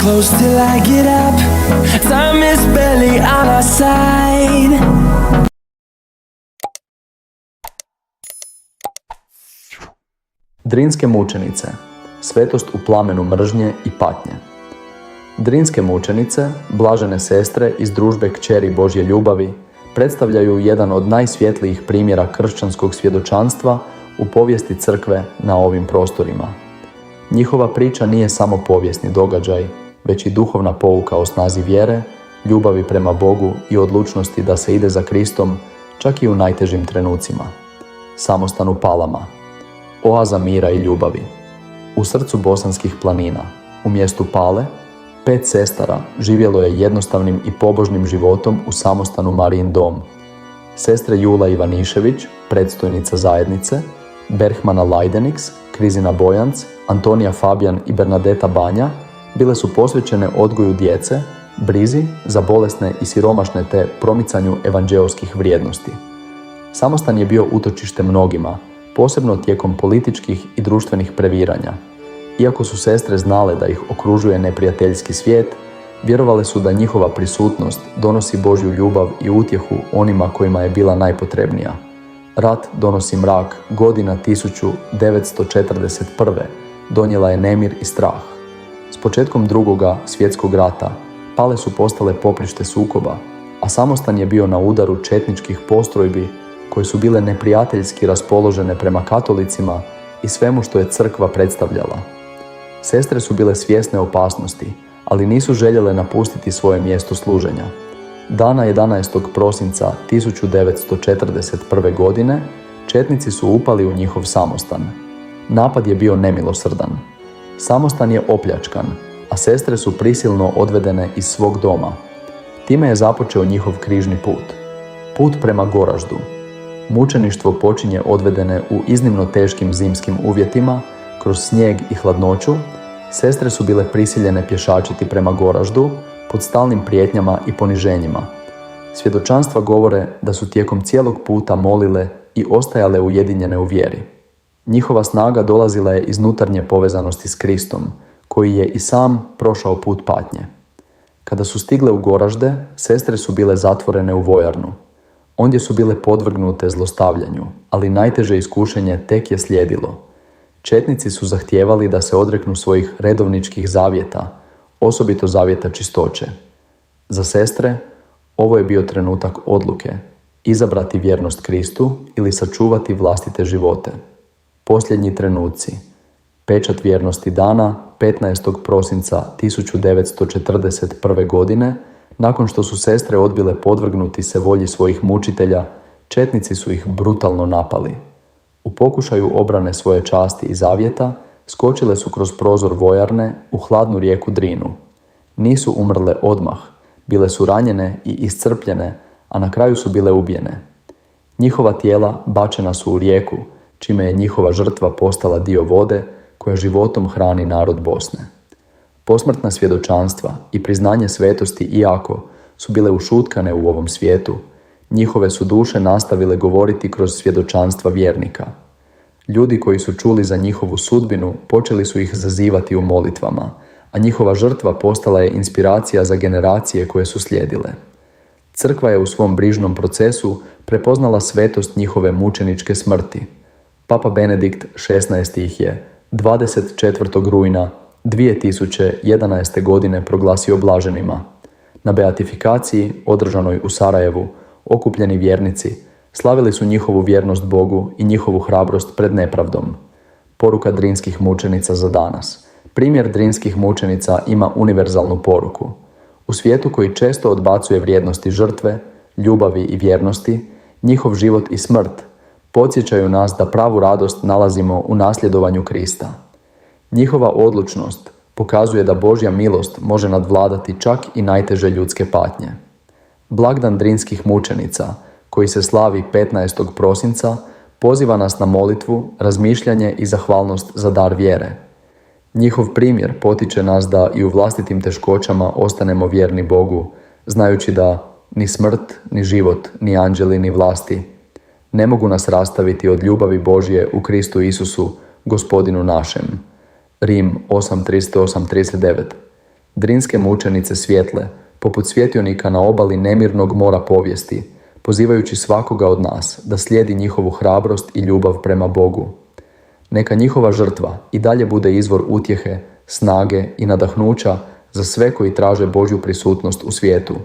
close till I get up. Time is barely on our side. Drinske mučenice, svetost u plamenu mržnje i patnje. Drinske mučenice, blažene sestre iz družbe kćeri Božje ljubavi, predstavljaju jedan od najsvjetlijih primjera kršćanskog svjedočanstva u povijesti crkve na ovim prostorima. Njihova priča nije samo povijesni događaj, već i duhovna pouka o snazi vjere, ljubavi prema Bogu i odlučnosti da se ide za Kristom, čak i u najtežim trenucima. Samostan u Palama, oaza mira i ljubavi. U srcu bosanskih planina, u mjestu Pale, 5 sestara živjelo je jednostavnim i pobožnim životom u samostanu Marijin dom. Sestre Jula Ivanišević, predstojnica zajednice, Berhmana Lajdeniks, Krizina Bojanc, Antonija Fabijan i Bernadeta Banja bile su posvećene odgoju djece, brizi za bolesne i siromašne te promicanju evanđeoskih vrijednosti. Samostan je bio utočište mnogima, posebno tijekom političkih i društvenih previranja. Iako su sestre znale da ih okružuje neprijateljski svijet, vjerovale su da njihova prisutnost donosi Božju ljubav i utjehu onima kojima je bila najpotrebnija. Rat donosi mrak godina 1941. donijela je nemir i strah. S početkom Drugoga svjetskog rata Pale su postale poprište sukoba, a Samostan je bio na udaru četničkih postrojbi koje su bile neprijateljski raspoložene prema katolicima i svemu što je crkva predstavljala. Sestre su bile svjesne opasnosti, ali nisu željele napustiti svoje mjesto služenja. Dana 11. prosinca 1941. godine četnici su upali u njihov samostan. Napad je bio nemilosrdan. Samostan je opljačkan, a sestre su prisilno odvedene iz svog doma. Time je započeo njihov križni put. Put prema Goraždu. Mučeništvo počinje odvedene u iznimno teškim zimskim uvjetima, kroz snijeg i hladnoću. Sestre su bile prisiljene pješačiti prema Goraždu pod stalnim prijetnjama i poniženjima. Svjedočanstva govore da su tijekom cijelog puta molile i ostajale ujedinjene u vjeri. Njihova snaga dolazila je iz unutarnje povezanosti s Kristom, koji je i sam prošao put patnje. Kada su stigle u Goražde, sestre su bile zatvorene u vojarnu. Ondje su bile podvrgnute zlostavljanju, ali najteže iskušenje tek je slijedilo. Četnici su zahtijevali da se odreknu svojih redovničkih zavjeta, osobito zavjeta čistoće. Za sestre ovo je bio trenutak odluke, izabrati vjernost Kristu ili sačuvati vlastite živote. Posljednji trenuci. Pečat vjernosti dana 15. prosinca 1941. godine, nakon što su sestre odbile podvrgnuti se volji svojih mučitelja, četnici su ih brutalno napali. U pokušaju obrane svoje časti i zavjeta, skočile su kroz prozor vojarne u hladnu rijeku Drinu. Nisu umrle odmah, bile su ranjene i iscrpljene, a na kraju su bile ubijene. Njihova tijela bačena su u rijeku, čime je njihova žrtva postala dio vode koja životom hrani narod Bosne. Posmrtna svjedočanstva i priznanje svetosti iako su bile ušutkane u ovom svijetu, njihove su duše nastavile govoriti kroz svjedočanstva vjernika. Ljudi koji su čuli za njihovu sudbinu počeli su ih zazivati u molitvama, a njihova žrtva postala je inspiracija za generacije koje su slijedile. Crkva je u svom brižnom procesu prepoznala svetost njihove mučeničke smrti. Papa Benedikt XVI ih je 24. rujna 2011. godine proglasio blaženima. Na beatifikaciji, održanoj u Sarajevu, okupljeni vjernici slavili su njihovu vjernost Bogu i njihovu hrabrost pred nepravdom. Poruka drinskih mučenica za danas. Primjer drinskih mučenica ima univerzalnu poruku. U svijetu koji često odbacuje vrijednosti žrtve, ljubavi i vjernosti, njihov život i smrt podsjećaju nas da pravu radost nalazimo u nasljedovanju Krista. Njihova odlučnost pokazuje da Božja milost može nadvladati čak i najteže ljudske patnje. Blagdan drinskih mučenica, koji se slavi 15. prosinca, poziva nas na molitvu, razmišljanje i zahvalnost za dar vjere. Njihov primjer potiče nas da i u vlastitim teškoćama ostanemo vjerni Bogu, znajući da ni smrt, ni život, ni anđeli, ni vlasti ne mogu nas rastaviti od ljubavi Božje u Kristu Isusu, Gospodinu našem. Rim 8:38-39. Drinske mučenice svijetle, poput svjetionika na obali nemirnog mora povijesti, pozivajući svakoga od nas da slijedi njihovu hrabrost i ljubav prema Bogu. Neka njihova žrtva i dalje bude izvor utjehe, snage i nadahnuća za sve koji traže Božju prisutnost u svijetu.